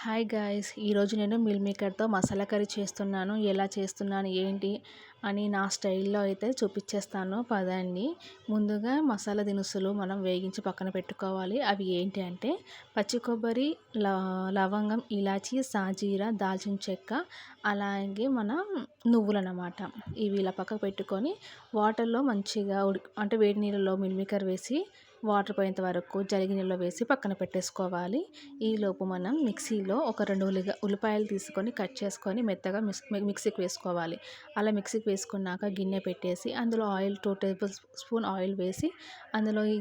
Hi guys, ఈరోజు నేను mill మేకర్తో masala curry చేస్తున్నాను. ఎలా చేస్తున్నాను ఏంటి అని నా స్టైల్లో అయితే చూపించేస్తాను పదండి. ముందుగా మసాలా దినుసులు మనం వేగించి పక్కన పెట్టుకోవాలి. అవి ఏంటి అంటే పచ్చి కొబ్బరి, లవంగం, ఇలాచి, సాజీరా, దాల్చిన చెక్క, అలాగే మన నువ్వులు అన్నమాట. ఇవి ఇలా పక్కకు పెట్టుకొని వాటర్లో మంచిగా అంటే వేడి నీళ్ళలో మిల్ మేకర్ వేసి వాటర్ పోయేంత వరకు జరిగి నీళ్ళలో వేసి పక్కన పెట్టేసుకోవాలి. ఈలోపు మనం మిక్సీలో ఒక 2 ఉల్లిపాయలు తీసుకొని కట్ చేసుకొని మెత్తగా మిక్సీకి వేసుకోవాలి. అలా మిక్సీకి వేసుకున్నాక గిన్నె పెట్టేసి అందులో ఆయిల్ 2 టేబుల్ స్పూన్ ఆయిల్ వేసి అందులో ఈ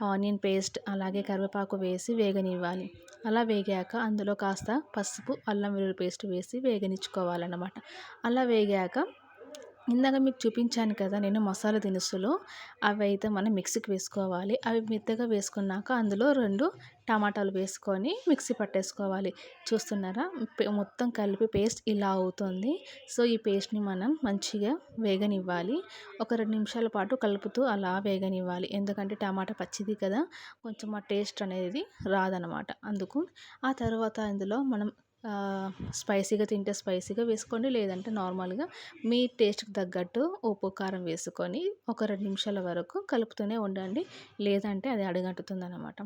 ఆనియన్ పేస్ట్ అలాగే కరివేపాకు వేసి వేగనివ్వాలి. అలా వేగాక అందులో కాస్త పసుపు, అల్లం వెల్లుల్లి పేస్ట్ వేసి వేగనిచ్చుకోవాలన్నమాట. అలా వేగాక ఇందాక మీకు చూపించాను కదా నేను మసాలా దినుసులు, అవి అయితే మనం మిక్సీకి వేసుకోవాలి. అవి మెత్తగా వేసుకున్నాక అందులో 2 టమాటాలు వేసుకొని మిక్సీ పట్టేసుకోవాలి. చూస్తున్నారా, మొత్తం కలిపి పేస్ట్ ఇలా అవుతుంది. సో ఈ పేస్ట్ని మనం మంచిగా వేగనివ్వాలి. ఒక 2 నిమిషాల పాటు కలుపుతూ అలా వేగనివ్వాలి. ఎందుకంటే టమాటా పచ్చిది కదా, కొంచెం ఆ టేస్ట్ అనేది రాదనమాట. అందుకు ఆ తర్వాత ఇందులో మనం స్పైసీగా తింటే స్పైసీగా వేసుకోండి, లేదంటే నార్మల్గా మీ టేస్ట్కి తగ్గట్టు ఉప్పు కారం వేసుకొని ఒక 2 నిమిషాల వరకు కలుపుతూనే ఉండండి, లేదంటే అది అడుగంటుతుందన్నమాట.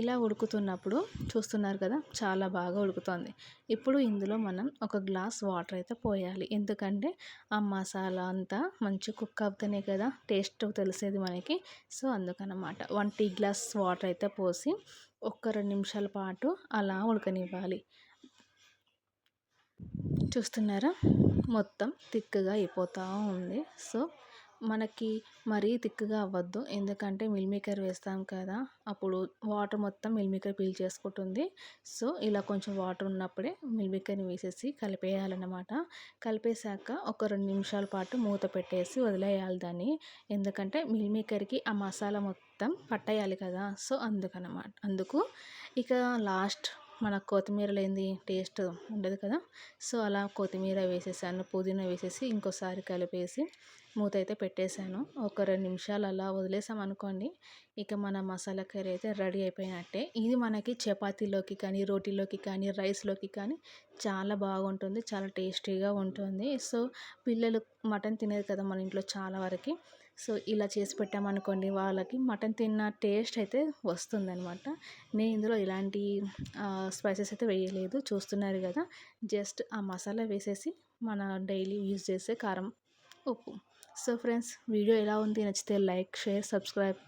ఇలా ఉడుకుతున్నప్పుడు చూస్తున్నారు కదా, చాలా బాగా ఉడుకుతుంది. ఇప్పుడు ఇందులో మనం ఒక గ్లాస్ వాటర్ అయితే పోయాలి. ఎందుకంటే ఆ మసాలా అంతా మంచి కుక్ అవుతేనే కదా టేస్ట్ తెలిసేది మనకి. సో అందుకనమాట 1 టీ గ్లాస్ వాటర్ అయితే పోసి ఒక 2 నిమిషాల పాటు అలా ఉడకనివ్వాలి. చూస్తున్నారా, మొత్తం థిక్గా అయిపోతూ ఉంది. సో మనకి మరీ థిక్గా అవ్వద్దు, ఎందుకంటే మిల్ మేకర్ వేస్తాం కదా, అప్పుడు వాటర్ మొత్తం మిల్ మేకర్ పీల్చేసుకుంటుంది. సో ఇలా కొంచెం వాటర్ ఉన్నప్పుడే మిల్ మేకర్ని వేసేసి కలిపేయాలన్నమాట. కలిపేశాక ఒక 2 నిమిషాల పాటు మూత పెట్టేసి వదిలేయాలి దాన్ని. ఎందుకంటే మిల్ మేకర్కి ఆ మసాలా మొత్తం పట్టేయాలి కదా, సో అందుకు ఇక లాస్ట్ మన కొత్తిమీర లేనిది టేస్ట్ ఉండదు కదా. సో అలా కొత్తిమీర వేసేసాను, పుదీనా వేసేసి ఇంకోసారి కలిపేసి మూత అయితే పెట్టేశాను. ఒక 2 నిమిషాలు అలా వదిలేసాం అనుకోండి, ఇక మన మసాలా కర్రీ అయితే రెడీ అయిపోయినట్టే. ఇది మనకి చపాతీలోకి కానీ, రోటీలోకి కానీ, రైస్లోకి కానీ చాలా బాగుంటుంది, చాలా టేస్టీగా ఉంటుంది. సో పిల్లలు మటన్ తినేది కదా మన ఇంట్లో చాలా వరకు. సో ఇలా చేసి పెట్టామనుకోండి, వాళ్ళకి మటన్ తిన్న టేస్ట్ అయితే వస్తుందన్నమాట. నేను ఇందులో ఎలాంటి స్పైసెస్ అయితే వేయలేదు, చూస్తున్నారు కదా. జస్ట్ ఆ మసాలా వేసేసి మన డైలీ యూజ్ చేసే కారం, ఉప్పు. సో ఫ్రెండ్స్, వీడియో ఎలా ఉంది, నచ్చితే లైక్, షేర్, సబ్స్క్రైబ్.